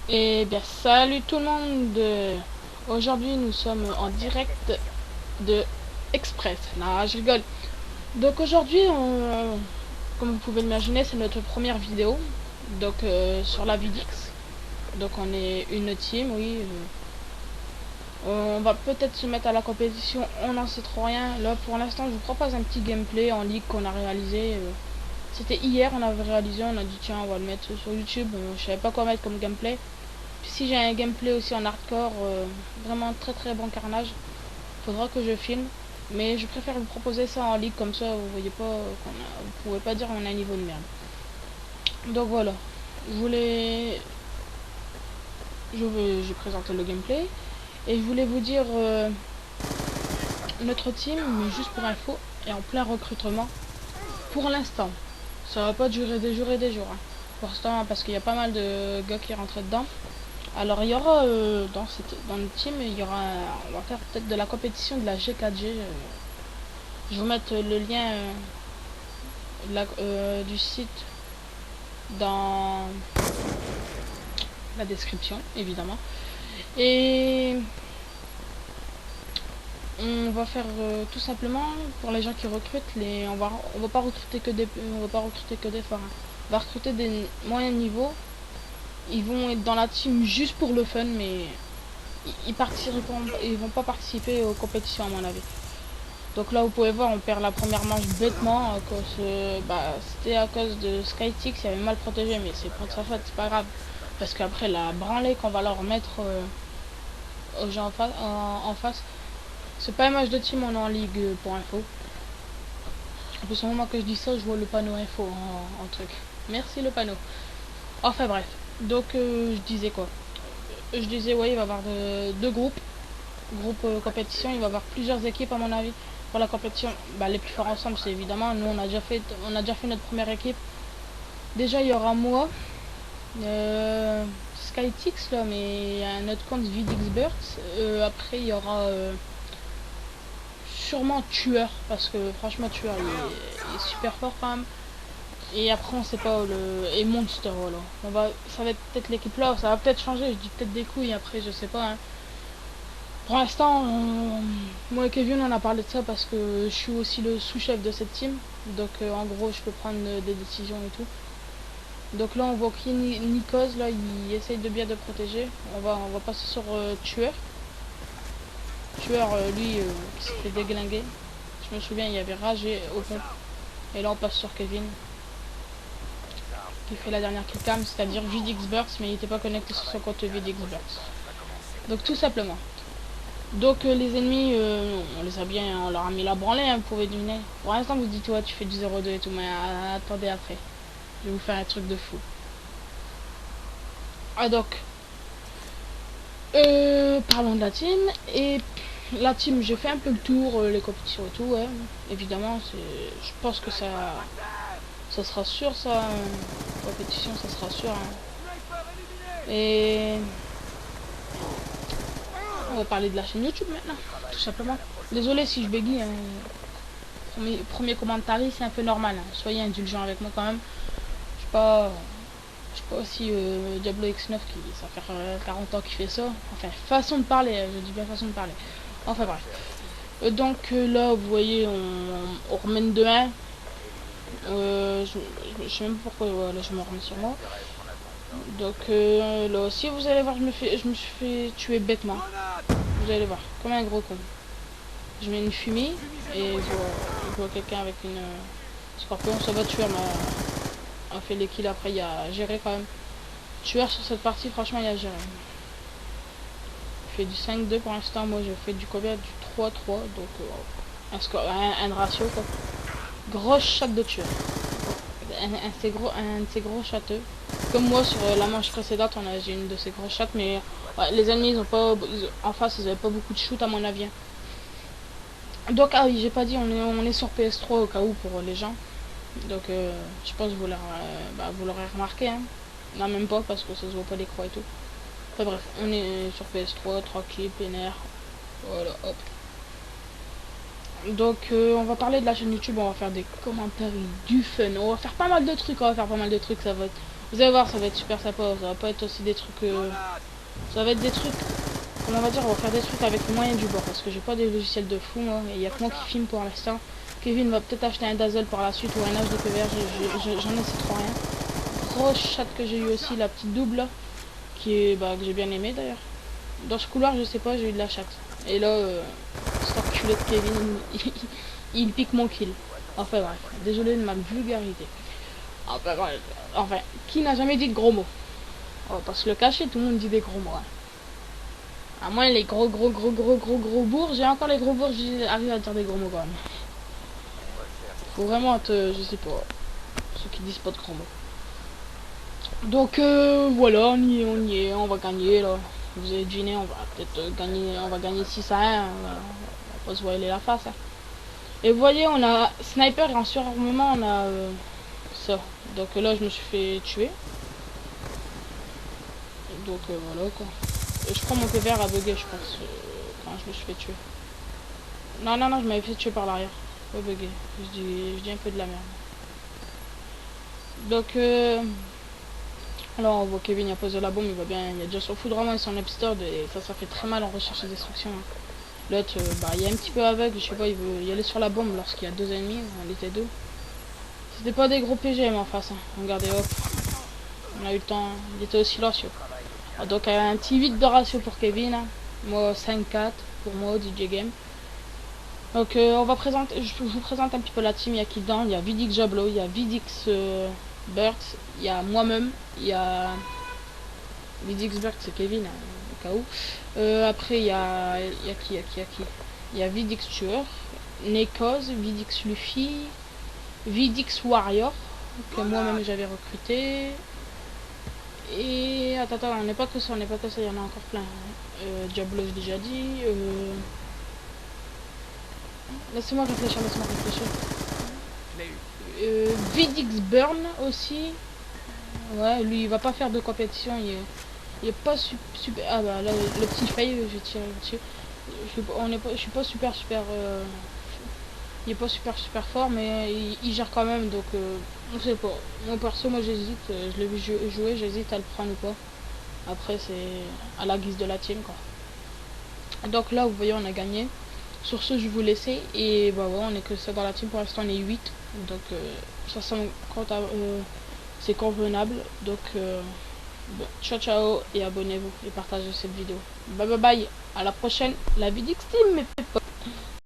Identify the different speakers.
Speaker 1: Et bien salut tout le monde. Aujourd'hui nous sommes en direct de Express. Non, je rigole. Donc aujourd'hui, comme vous pouvez l'imaginer, c'est notre première vidéo. Donc sur la Vidix. Donc on est une team, oui. On va peut-être se mettre à la compétition, on n'en sait trop rien. Là pour l'instant je vous propose un petit gameplay en ligue qu'on a réalisé. C'était hier, on avait réalisé, on a dit tiens on va le mettre sur YouTube. Je savais pas quoi mettre comme gameplay. Si j'ai un gameplay aussi en hardcore, vraiment très très bon carnage, faudra que je filme. Mais je préfère vous proposer ça en ligue comme ça, vous voyez pas vous pouvez pas dire qu'on a un niveau de merde. Donc voilà, je voulais, j'ai présenté le gameplay et je voulais vous dire notre team, mais juste pour info, est en plein recrutement pour l'instant. Ça va pas durer des jours et des jours. Hein. Pour l'instant, parce qu'il y a pas mal de gars qui rentrent dedans. Alors il y aura dans le team, il y aura on va faire peut-être de la compétition de la G4G. Je vais vous mettre le lien du site dans la description évidemment. Et on va faire tout simplement pour les gens qui recrutent on va pas recruter que des forts. Hein. On va recruter des moyens niveaux. Ils vont être dans la team juste pour le fun, mais ils vont pas participer aux compétitions à mon avis. Donc là vous pouvez voir on perd la première manche bêtement à cause c'était à cause de Skytix, il avait mal protégé, mais c'est pas de sa faute, c'est pas grave. Parce qu'après la branlée qu'on va leur mettre aux gens en face, c'est pas un match de team, on est en ligue pour info. En plus au moment que je dis ça je vois le panneau info en truc. Merci le panneau. Enfin bref. Donc je disais quoi. Je disais ouais il va y avoir deux groupes. Groupe compétition, il va y avoir plusieurs équipes à mon avis. Pour la compétition, les plus forts ensemble, c'est évidemment. Nous, on a déjà fait notre première équipe. Déjà, il y aura moi, Skytix, là, mais un autre compte VidXBirds. Après, il y aura sûrement Tueur, parce que franchement, Tueur, il est super fort quand même. Et après, on sait pas, et Monster, voilà. Ça va être peut-être l'équipe là, ça va peut-être changer. Je dis peut-être des couilles après, je sais pas. Hein. Pour l'instant, moi et Kevin on a parlé de ça parce que je suis aussi le sous-chef de cette team. Donc en gros je peux prendre des décisions et tout. Donc là on voit que Nikos là il essaye de bien de protéger. On va passer sur Tueur. Tueur lui qui s'est fait déglinguer. Je me souviens il y avait Rage au pont. Et là on passe sur Kevin. Qui fait la dernière killcam, c'est-à-dire VidXBurst, mais il n'était pas connecté sur son compte VidXBurst. Donc tout simplement. Donc les ennemis, on leur a mis la branlée, hein, vous pouvez deviner. Pour l'instant vous dites ouais tu fais du 0,2 et tout, mais attendez après. Je vais vous faire un truc de fou. Ah donc, parlons de la team. Et la team, j'ai fait un peu le tour, les compétitions et tout, ouais. Évidemment, je pense que ça sera sûr ça. Compétition, ça sera sûr. Hein. Et on va parler de la chaîne YouTube maintenant, tout simplement. Désolé si je bégaye. Hein. Premier commentaire, c'est un peu normal. Hein. Soyez indulgents avec moi quand même. Je suis pas aussi Diablo X9 qui ça fait 40 ans qu'il fait ça. Enfin, façon de parler, je dis bien façon de parler. Enfin bref. Donc là, vous voyez, on remène de 1. Je sais même pas pourquoi là, je me remets sur moi. Donc là aussi, vous allez voir, je me suis fait tuer bêtement. Vous allez voir, comme un gros con. Je mets une fumée et je vois quelqu'un avec une scorpion. Ça va tuer, on fait les kills après, il y a géré quand même. Tueur sur cette partie, franchement, il y a géré. Je fais du 5-2 pour l'instant. Moi, je fais du combien? Du 3-3. Donc, un ratio, quoi. Grosse chatte de tueur. Un de ces gros châteux. Comme moi, sur la manche précédente, j'ai une de ces grosses chattes. Mais ouais, les ennemis, en face, ils avaient pas beaucoup de shoot, à mon avis. Donc, ah oui, j'ai pas dit, on est sur PS3 au cas où pour les gens. Donc, je pense que vous l'aurez remarqué. Hein. Non, même pas, parce que ça se voit pas l'écran et tout. Enfin bref, on est sur PS3, tranquille, peinard. Voilà, hop. Donc on va parler de la chaîne YouTube, on va faire des commentaires, du fun, on va faire pas mal de trucs, ça va être... Vous allez voir, ça va être super sympa. Ça va pas être aussi des trucs... ça va être des trucs... Comment on va dire, on va faire des trucs avec les moyens du bord. Parce que j'ai pas des logiciels de fou, moi. Et il y a que moi qui filme pour l'instant. Kevin va peut-être acheter un Dazzle par la suite ou un HDPVR. J'en ai c'est trop rien. Grosse chatte que j'ai eu aussi, la petite double là. Qui est... Bah, que j'ai bien aimé d'ailleurs. Dans ce couloir, je sais pas, j'ai eu de la chatte. Et là, cet enculé de Kevin, il pique mon kill. Enfin bref, désolé de ma vulgarité. Enfin, qui n'a jamais dit de gros mots? On va pas se le cacher, tout le monde dit des gros mots. Hein. À moins les gros bourges, j'ai encore les gros bourges, j'arrive à dire des gros mots quand même. Faut vraiment être, je sais pas, ceux qui disent pas de gros mots. Donc voilà, on y est, on va gagner là. Vous avez deviné, on va peut-être gagner, on va gagner 6 à 1. On va pas se voiler la face. Hein. Et vous voyez, on a sniper et en surarmement, on a ça. Donc là, je me suis fait tuer. Donc voilà quoi. Et je crois mon PVR a bugué, je pense, quand je me suis fait tuer. Non, je m'avais fait tuer par l'arrière. Pas bugué. Je dis un peu de la merde. Donc alors on voit Kevin il a posé la bombe, il va bien, il a déjà son foudroiement et son upstord et ça fait très mal en recherche et destruction. Hein. L'autre, bah il est un petit peu aveugle, je sais pas, il veut y aller sur la bombe lorsqu'il y a 2 ennemis, on était 2. C'était pas des gros PGM en face, hein. Regardez hop, on a eu le temps, il était au silencieux. Ah, donc un petit 8 de ratio pour Kevin, hein. Moi 5-4 pour moi DJ Game. Donc on va présenter, je vous présente un petit peu la team, il y a qui dedans, il y a Vidix Jablo, il y a Vidix Burt, il y a moi-même, il y a Vidix Burt c'est Kevin, hein, au cas où. Après il y a qui, il y a Vidix Tueur, Nekos, Vidix Luffy, Vidix Warrior, que moi-même j'avais recruté. Et attends, on n'est pas que ça, il y en a encore plein. Diablo j'ai déjà dit. Laissez-moi réfléchir. Vidix Burn aussi. Ouais, lui il va pas faire de compétition, il est pas super. Ah bah là le petit fail, j'ai tiré dessus. Je suis pas super il est pas super fort, mais il gère quand même, donc on sait pas. Mon perso, moi j'hésite, je l'ai vu jouer, j'hésite à le prendre ou pas. Après c'est à la guise de la team quoi. Donc là vous voyez on a gagné. Sur ce je vais vous laisser et bah ouais on est que ça dans la team pour l'instant on est 8. Donc ça c'est convenable. Donc bon, ciao et abonnez-vous et partagez cette vidéo. Bye, à la prochaine, la Vidix Team mes potes.